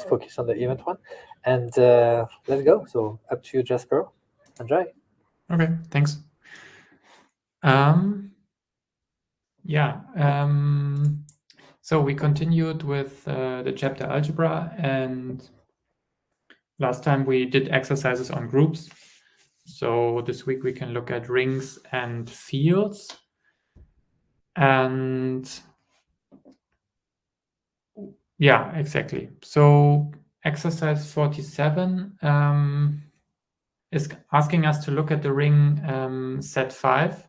focus on the event one. And let's go. So up to you, Jasper. Enjoy. Okay, thanks. So we continued with the chapter Algebra, and last time we did exercises on groups. So this week we can look at rings and fields. And yeah, exactly. So exercise 47 is asking us to look at the ring set 5.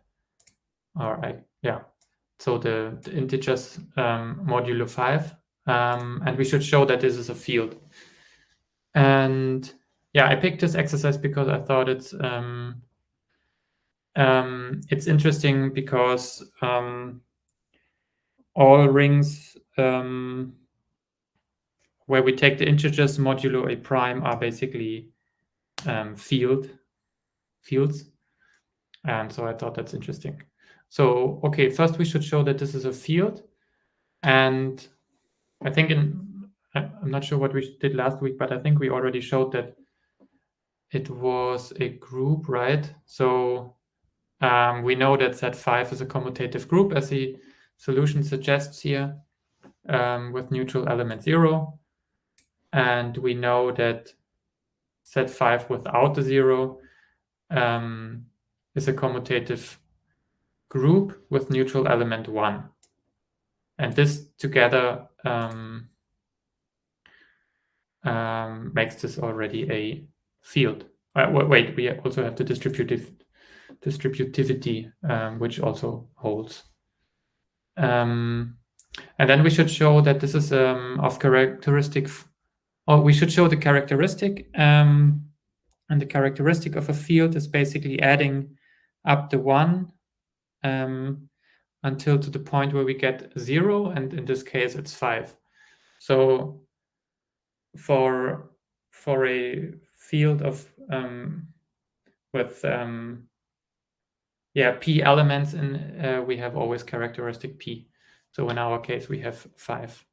So the integers modulo 5. And we should show that this is a field. And yeah, I picked this exercise because I thought it's interesting because all rings where we take the integers modulo a prime are basically fields. And so I thought that's interesting. So, okay, first we should show that this is a field. And I think I'm not sure what we did last week, but I think we already showed that it was a group, right? So we know that set 5 is a commutative group, as the solution suggests here, with neutral element 0. And we know that set 5 without the 0 is a commutative group with neutral element 1. And this together makes this already a field. Wait, we also have the distributivity, which also holds. And then we should show that this is of characteristic, or we should show the characteristic, and the characteristic of a field is basically adding up the 1 until to the point where we get 0, and in this case it's 5. So for a field of with p elements, and we have always characteristic p. So in our case we have 5.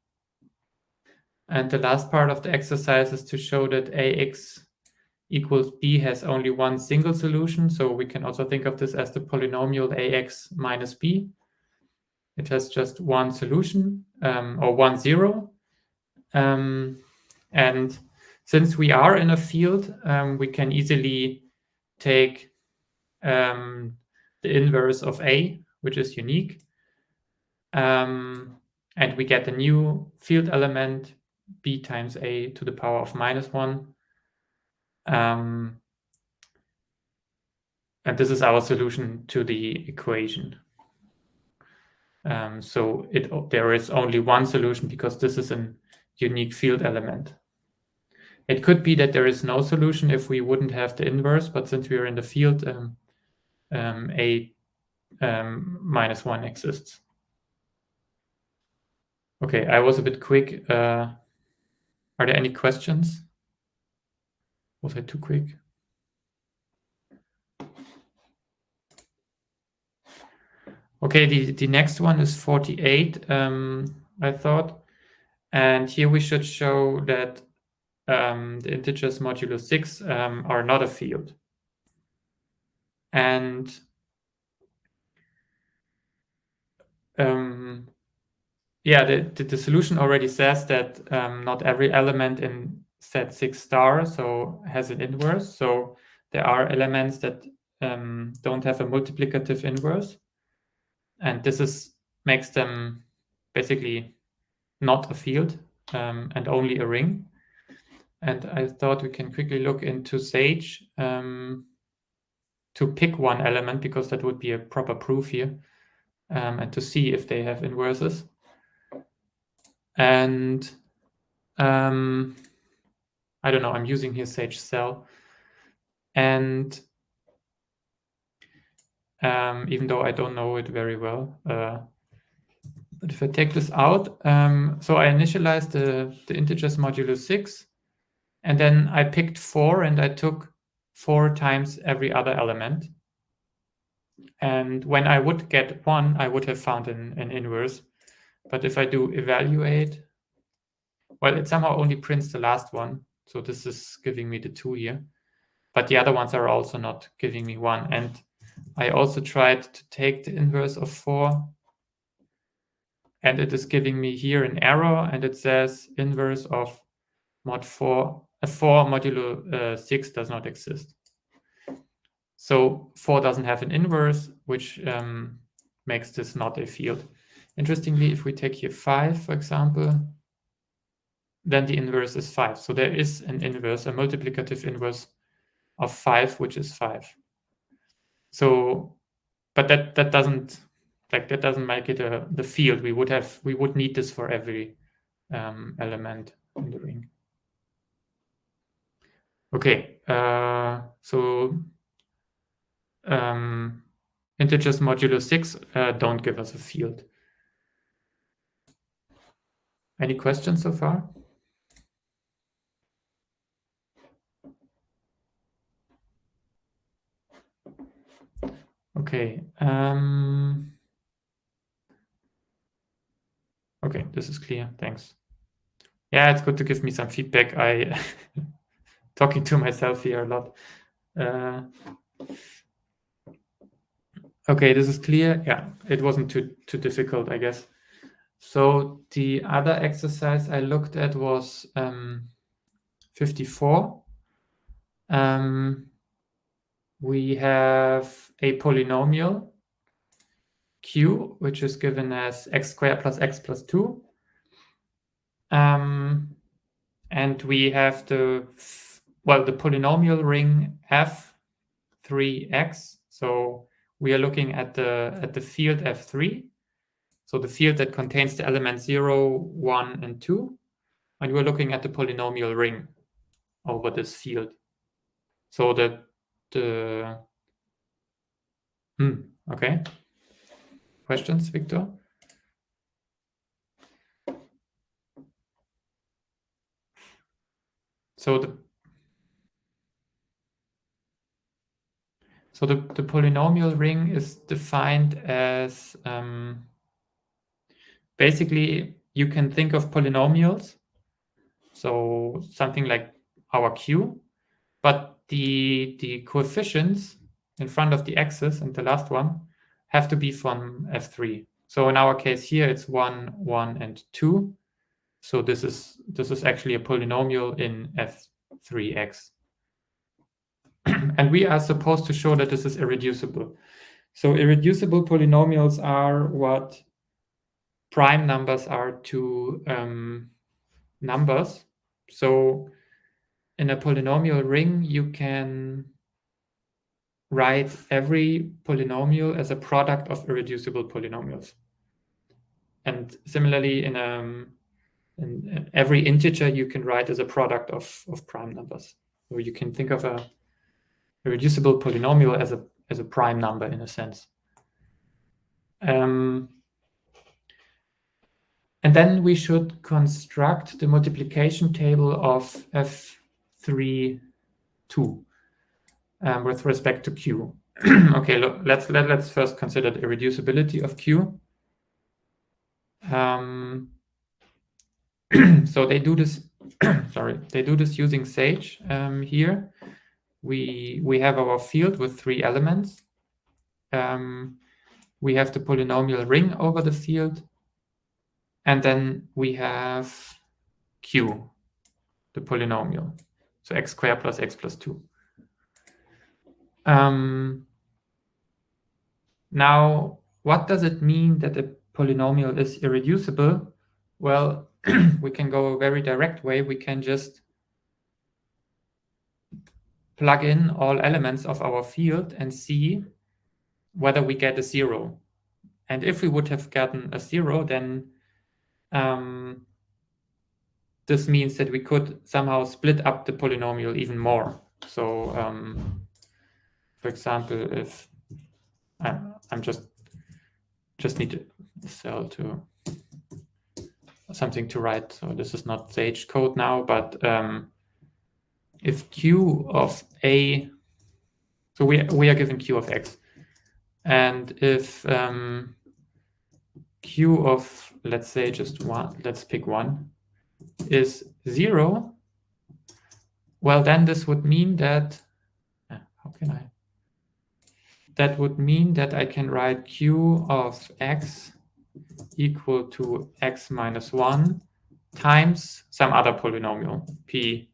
And the last part of the exercise is to show that ax equals b has only one single solution. So we can also think of this as the polynomial ax minus b. It has just one solution, or 1, 0. And since we are in a field, we can easily take the inverse of a, which is unique. And we get a new field element, b times a to the power of minus 1. And this is our solution to the equation. So there is only one solution because this is a unique field element. It could be that there is no solution if we wouldn't have the inverse, but since we are in the field, a minus 1 exists. Okay, I was a bit quick. Are there any questions? Was I too quick? Okay, the next one is 48, I thought. And here we should show that the integers modulo 6 are not a field. And the solution already says that not every element in set 6 star has an inverse. So there are elements that don't have a multiplicative inverse. And this makes them basically not a field and only a ring. And I thought we can quickly look into Sage to pick one element, because that would be a proper proof here, and to see if they have inverses. And I don't know, I'm using here Sage cell. And even though I don't know it very well, but if I take this out, so I initialized the integers modulo 6, and then I picked 4, and I took 4 times every other element. And when I would get 1, I would have found an inverse. But if I do evaluate, well, it somehow only prints the last one. So this is giving me the 2 here. But the other ones are also not giving me 1. And I also tried to take the inverse of 4. And it is giving me here an error. And it says inverse of mod 4. 4 modulo 6 does not exist. So 4 doesn't have an inverse, which makes this not a field. Interestingly, if we take here 5, for example, then the inverse is 5. So there is an inverse, a multiplicative inverse of 5, which is 5. So, but that doesn't make it the field. We would need this for every element in the ring. Okay, so integers modulo 6 don't give us a field. Any questions so far? Okay. Okay, this is clear. Thanks. Yeah, it's good to give me some feedback. I talking to myself here a lot. Okay, this is clear. Yeah, it wasn't too difficult, I guess. So the other exercise I looked at was 54. We have a polynomial q, which is given as x squared plus x plus 2. And we have the polynomial ring f3x. So we are looking at the field f3. So the field that contains the elements 0, 1, and 2. And we're looking at the polynomial ring over this field. So okay. Questions, Victor? So the polynomial ring is defined as basically you can think of polynomials, so something like our q, but the coefficients in front of the x's and the last one have to be from f3. So in our case here it's 1, 1, and 2. So this is actually a polynomial in f3x. And we are supposed to show that this is irreducible. So irreducible polynomials are what prime numbers are to numbers. So in a polynomial ring, you can write every polynomial as a product of irreducible polynomials. And similarly, in every integer, you can write as a product of prime numbers. So you can think of a irreducible polynomial as a prime number in a sense. And then we should construct the multiplication table of f3, 2 with respect to q. Okay, look, let's first consider the irreducibility of q. So they do this. Sorry, they do this using Sage. Here, we have our field with 3 elements. We have the polynomial ring over the field, and then we have q, the polynomial, so x squared plus x plus 2. Now, what does it mean that a polynomial is irreducible? Well, we can go a very direct way. We can just plug in all elements of our field and see whether we get a 0. And if we would have gotten a 0, then this means that we could somehow split up the polynomial even more. So, for example, if I'm just need a cell to something to write. So this is not Sage code now, but if q of a, so we are given q of x, and if q of, let's say just 1, let's pick 1, is 0, well, then this would mean that, that would mean that I can write q of x equal to x minus 1 times some other polynomial, p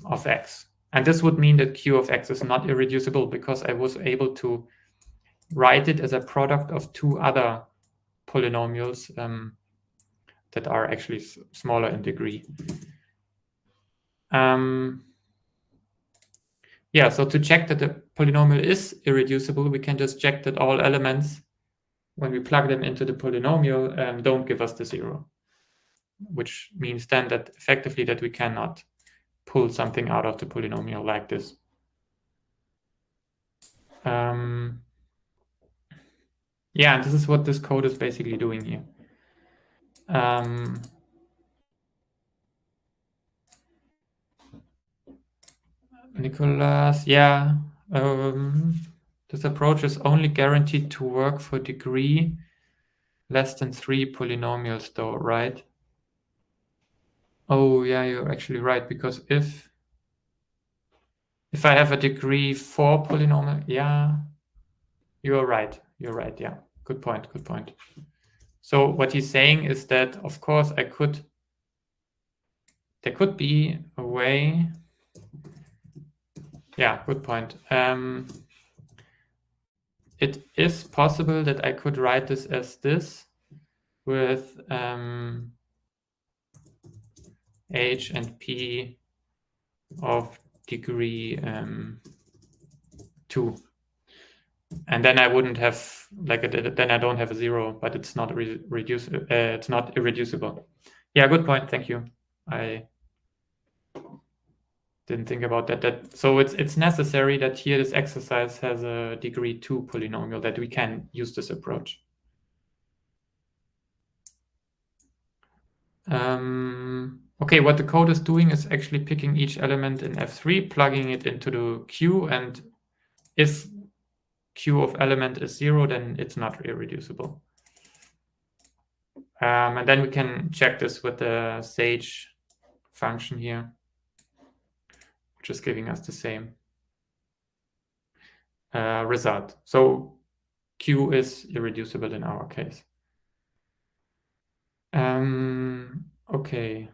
of x. And this would mean that q of x is not irreducible because I was able to write it as a product of two other polynomials that are actually smaller in degree. Yeah, so to check that the polynomial is irreducible, we can just check that all elements, when we plug them into the polynomial, don't give us the 0, which means then that effectively that we cannot pull something out of the polynomial like this. Yeah, and this is what this code is basically doing here. Nicholas, yeah, this approach is only guaranteed to work for degree less than 3 polynomials though, right? Oh, yeah, you're actually right, because if I have a degree 4 polynomial, yeah, you're right, yeah, good point. So what he's saying is that, of course, there could be a way, yeah, good point. It is possible that I could write this as this with h and p of degree 2. And then I wouldn't have, then I don't have a 0, but it's not it's not irreducible. Yeah, good point. Thank you. I didn't think about that. So it's necessary that here this exercise has a degree 2 polynomial, that we can use this approach. Okay, what the code is doing is actually picking each element in F3, plugging it into the queue, and if q of element is 0, then it's not irreducible. And then we can check this with the Sage function here, which is giving us the same result. So q is irreducible in our case. Okay.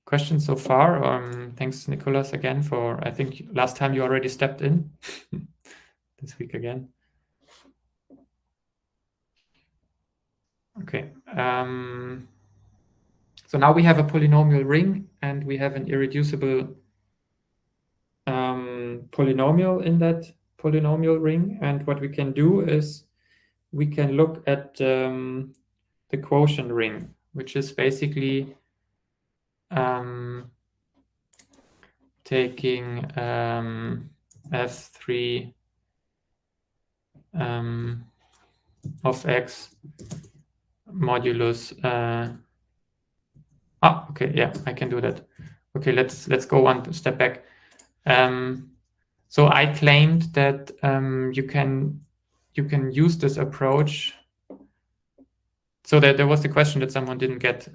Questions so far? Thanks, Nicholas, again for, I think last time you already stepped in. This week again. Okay. So now we have a polynomial ring and we have an irreducible polynomial in that polynomial ring. And what we can do is we can look at the quotient ring, which is basically taking F3 of x modulus. Okay, yeah, I can do that. Okay, let's go one step back. So I claimed that you can use this approach. So there was the question that someone didn't get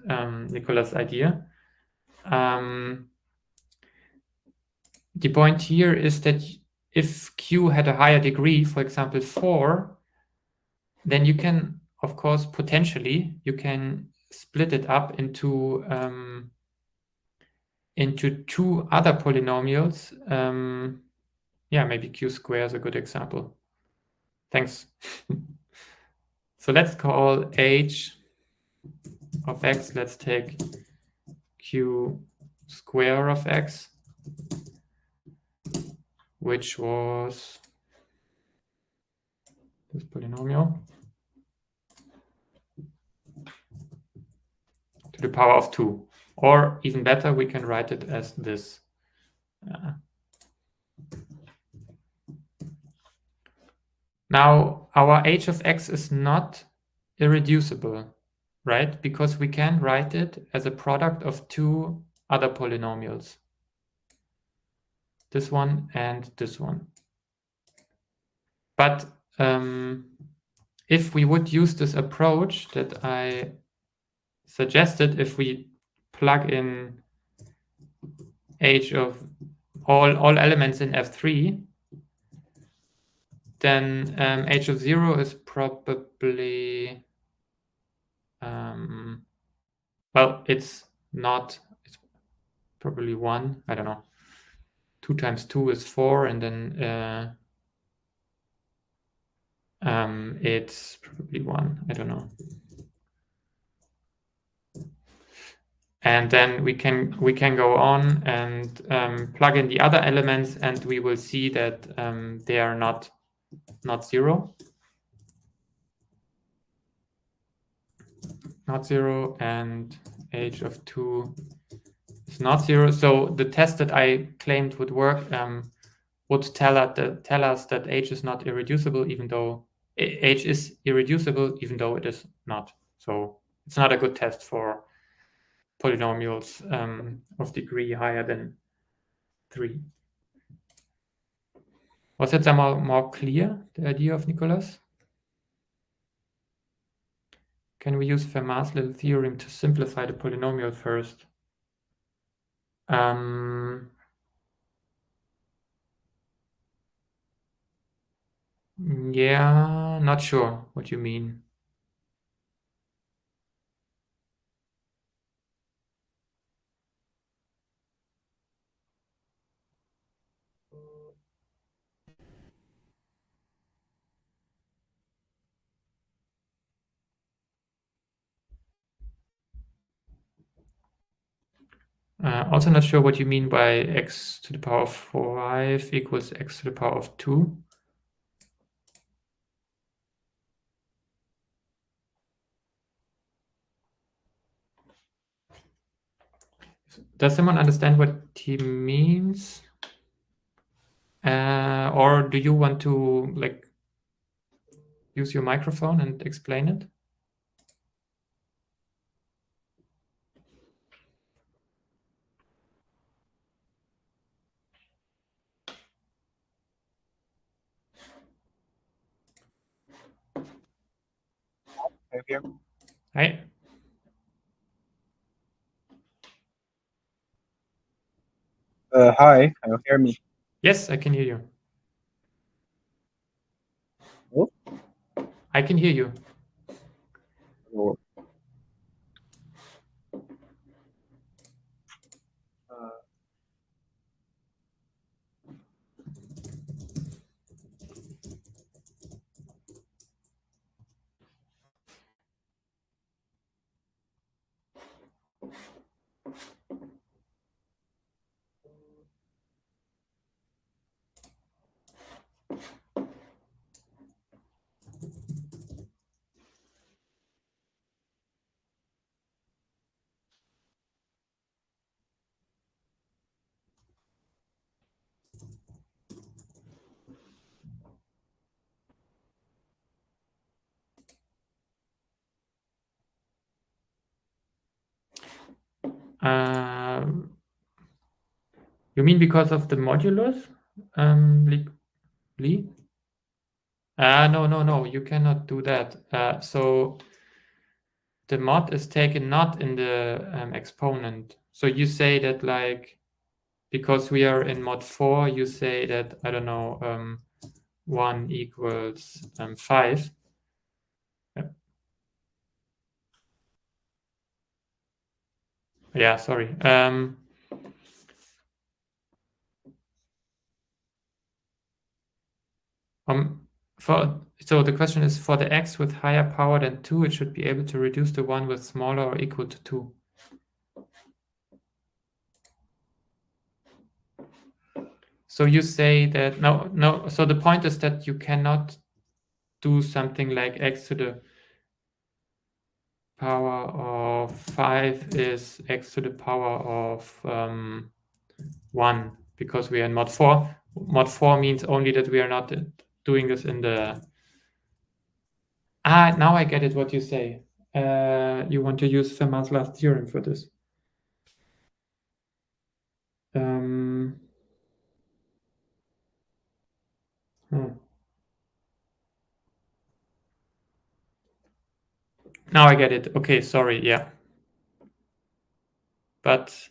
Nicholas' idea. The point here is that if Q had a higher degree, for example 4, then you can, of course, potentially you can split it up into two other polynomials. Yeah, maybe Q square is a good example. Thanks. So let's call h of x, let's take q square of x, which was this polynomial, to the power of 2. Or even better, we can write it as this. Now, our h of x is not irreducible, right? Because we can write it as a product of two other polynomials. This one and this one. But if we would use this approach that I suggested, if we plug in h of all elements in F3, then h of 0 is probably, well, it's probably 1. I don't know. 2 times 2 is 4, and then it's probably 1. I don't know. And then we can go on and plug in the other elements, and we will see that they are not 0. Not 0, and h of 2 is not 0. So the test that I claimed would work would tell us that h is not irreducible, even though h is irreducible, even though it is not. So it's not a good test for polynomials of degree higher than 3. Was that somehow more clear, the idea of Nicholas? Can we use Fermat's little theorem to simplify the polynomial first? Yeah, not sure what you mean. Also not sure what you mean by x to the power of 5 equals x to the power of 2. Does someone understand what he means? Or do you want to like use your microphone and explain it? Okay. Hi. Hi, can you hear me? Yes, I can hear you. Hello? I can hear you. Hello. You mean because of the modulus, Lee? No, you cannot do that. So the mod is taken not in the exponent. So you say that like, because we are in mod 4, you say that, I don't know, 1 equals 5. Yeah, sorry. So the question is, for the x with higher power than 2, it should be able to reduce the one with smaller or equal to 2. So you say that no. So the point is that you cannot do something like x to the power of 5 is x to the power of 1, because we are in mod 4. Mod 4 means only that we are not doing this in the... now I get it what you say. You want to use Fermat's last theorem for this. Now I get it. Okay, sorry. Yeah. but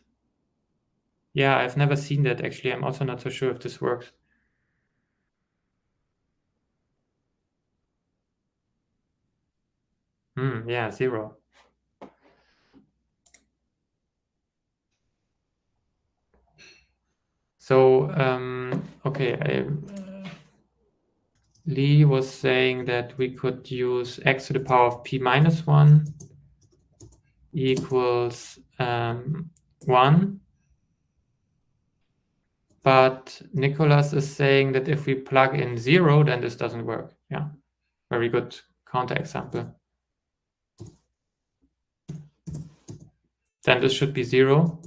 yeah, I've never seen that actually. I'm also not so sure if this works. Yeah, 0. So, okay, Lee was saying that we could use x to the power of p minus 1 equals 1. But Nicholas is saying that if we plug in 0, then this doesn't work. Yeah, very good counterexample. Then this should be 0.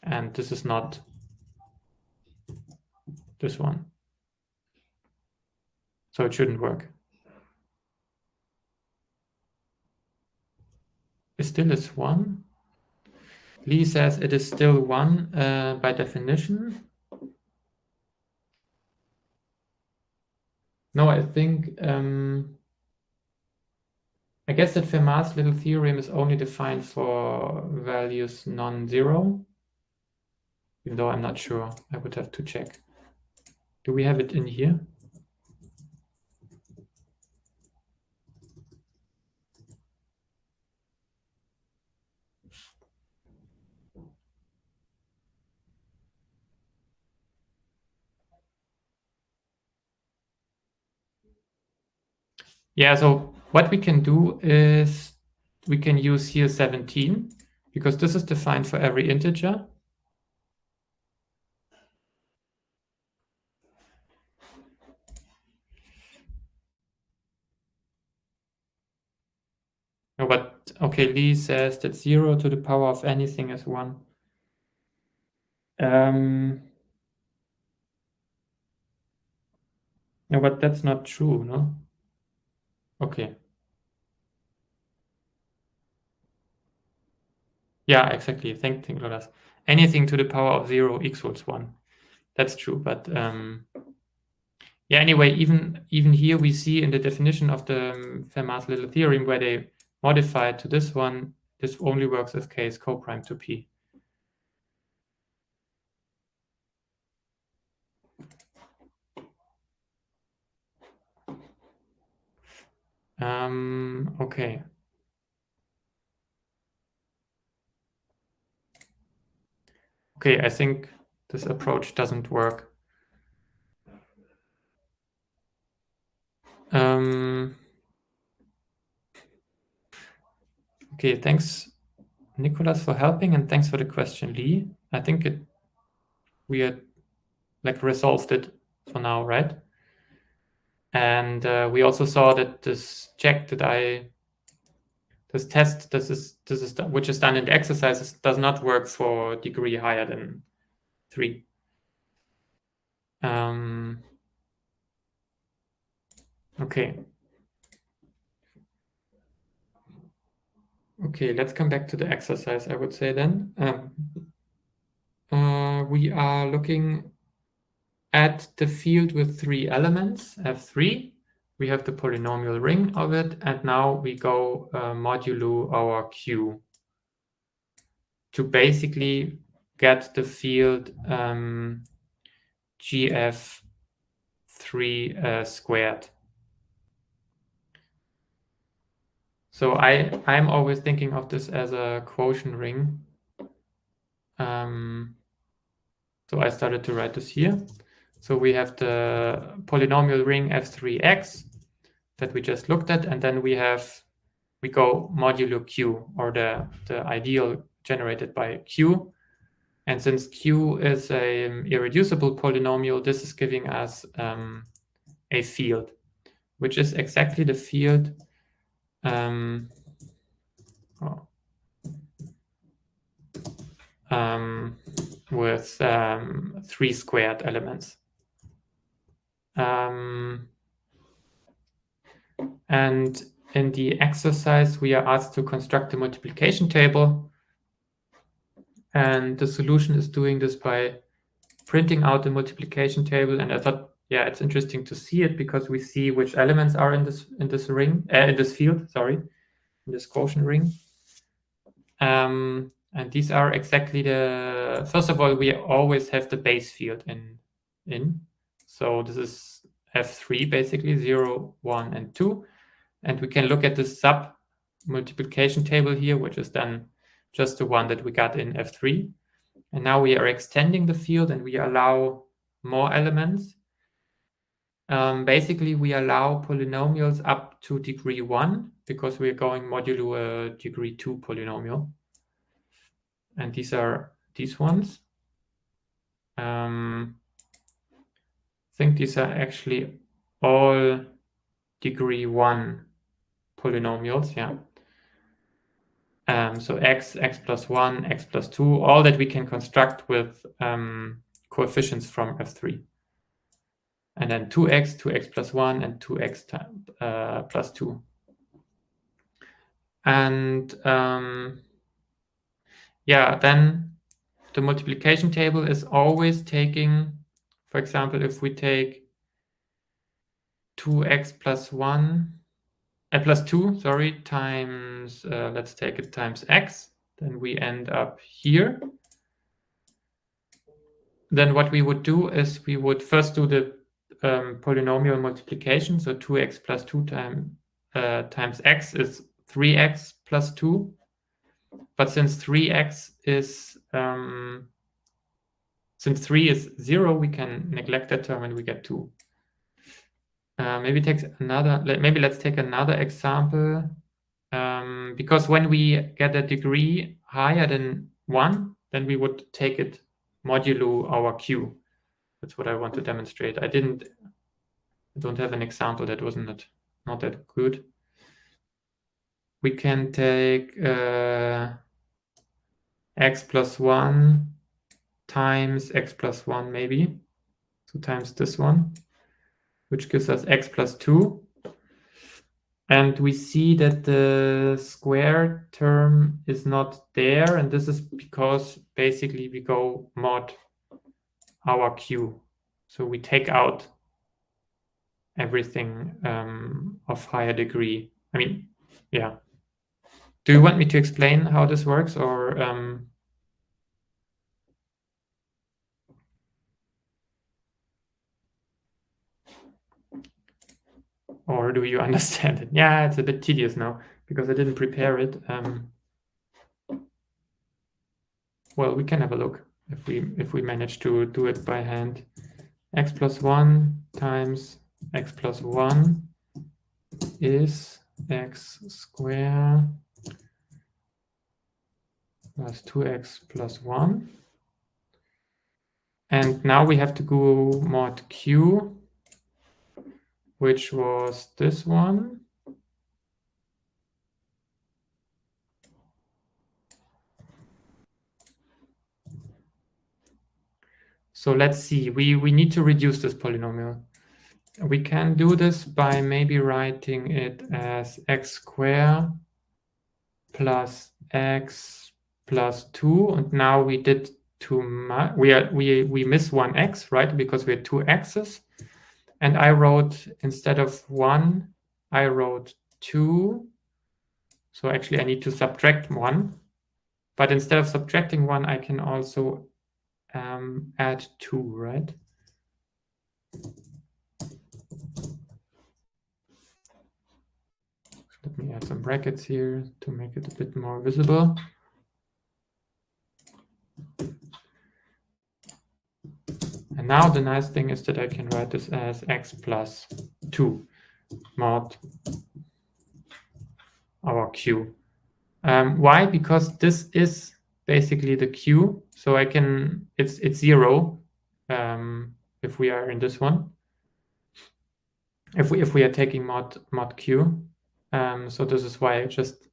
And this is not this one. So it shouldn't work. It still is 1. Lee says it is still 1 by definition. No, I think, I guess that Fermat's little theorem is only defined for values non-zero, even though I'm not sure. I would have to check. Do we have it in here? Yeah, so what we can do is we can use here 17, because this is defined for every integer. No, but okay, Lee says that 0 to the power of anything is 1. No, but that's not true, no? Okay. Yeah, exactly. Thank you, Lolas. Anything to the power of 0 equals 1. That's true, but yeah, anyway, even here we see in the definition of the Fermat's little theorem where they modify it to this one, this only works if k is co-prime to p. Okay. Okay, I think this approach doesn't work. Okay, thanks, Nicholas, for helping, and thanks for the question, Lee. I think we had like resolved it for now, right? And we also saw that this check that this test, which is done in the exercises, does not work for degree higher than 3. Okay. Okay, let's come back to the exercise, I would say then. We are looking at the field with 3 elements, F3. We have the polynomial ring of it, and now we go modulo our Q to basically get the field GF3 squared. So I'm always thinking of this as a quotient ring. So I started to write this here. So we have the polynomial ring F3x that we just looked at, and then we go modulo Q, or the ideal generated by Q. And since Q is an irreducible polynomial, this is giving us a field, which is exactly the field with 3 squared elements. And in the exercise, we are asked to construct a multiplication table. And the solution is doing this by printing out the multiplication table. And I thought, yeah, it's interesting to see it because we see which elements are in this ring, in this field, sorry, in this quotient ring. And And these are exactly the, first of all, we always have the base field in. So this is F3, basically 0, 1, and 2. And we can look at the sub multiplication table here, which is then just the one that we got in F3. And now we are extending the field and we allow more elements. Basically, we allow polynomials up to degree 1 because we're going modulo a degree 2 polynomial. And these are these ones. I think these are actually all degree 1 polynomials, yeah. So x plus 1, x plus 2, all that we can construct with coefficients from F3. And then 2x, 2x plus 1, and 2x plus 2. And yeah, then the multiplication table is always taking, for example, if we take 2x plus 1, plus 2, sorry, times, let's take it times x, then we end up here. Then what we would do is we would first do the polynomial multiplication. So 2x plus 2 times x is 3x plus 2. But since 3x is, since 3 is 0, we can neglect that term and we get 2. Maybe let's take another example. Because when we get a degree higher than 1, then we would take it modulo our q. That's what I want to demonstrate. I don't have an example that wasn't not that good. We can take x plus 1 times x plus 1 maybe. So times this one, which gives us x plus 2. And we see that the square term is not there. And this is because basically we go mod our q. So we take out everything of higher degree. I mean, yeah. Do you want me to explain how this works, or do you understand it? Yeah, it's a bit tedious now because I didn't prepare it. Well, we can have a look if we manage to do it by hand. X plus 1 times x plus 1 is x squared plus 2x plus 1. And now we have to go mod q, which was this one. So let's see, we need to reduce this polynomial. We can do this by maybe writing it as x squared plus x plus 2. And now we did too much. We miss one x, right? Because we had two x's. And I wrote, instead of 1, I wrote 2. So actually I need to subtract 1. But instead of subtracting 1, I can also add 2, right? Let me add some brackets here to make it a bit more visible. And now the nice thing is that I can write this as x plus 2 mod our q. Why? Because this is basically the q. So I can, it's 0 if we are in this one. If we are taking mod q. So this is why I just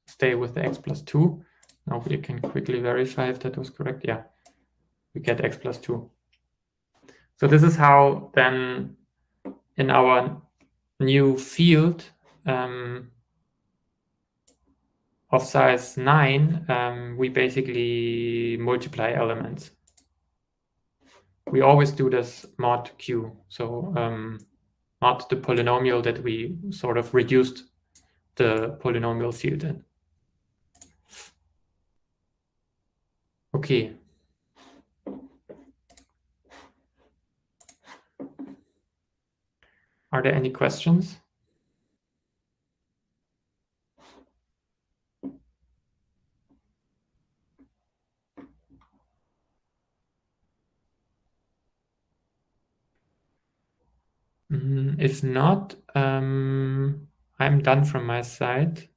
stay with the x plus 2. Now we can quickly verify if that was correct. Yeah, we get x plus 2. So this is how then in our new field of size 9, we basically multiply elements. We always do this mod q. So not the polynomial that we sort of reduced the polynomial field in. Okay. Are there any questions? If not, I'm done from my side.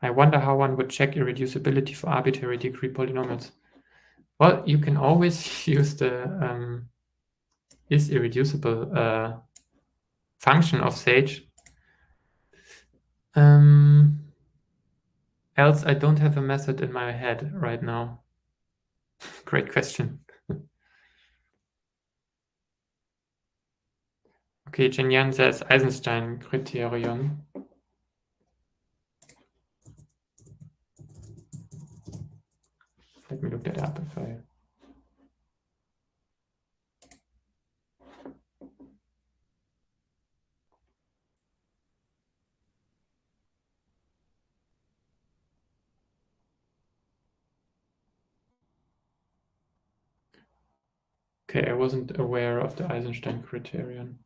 I wonder how one would check irreducibility for arbitrary degree polynomials. Well, you can always use the is irreducible function of Sage. Else I don't have a method in my head right now. Great question. Okay, Jen says Eisenstein criterion. Let me look that up if I... Okay, I wasn't aware of the Eisenstein criterion.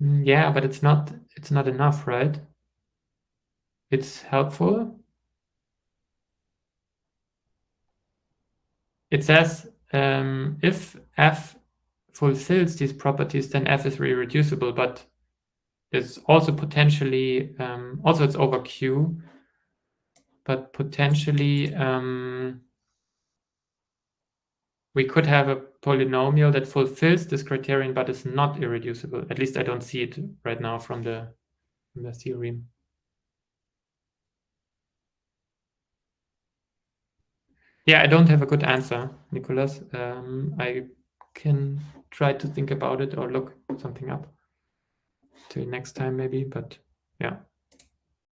Yeah, but it's not enough, right? It's helpful. It says if F fulfills these properties, then F is irreducible, but it's also potentially, also it's over Q, but potentially we could have a polynomial that fulfills this criterion but is not irreducible. At least I don't see it right now from the theorem. Yeah, I don't have a good answer, Nicholas. I can try to think about it or look something up till next time maybe, but yeah.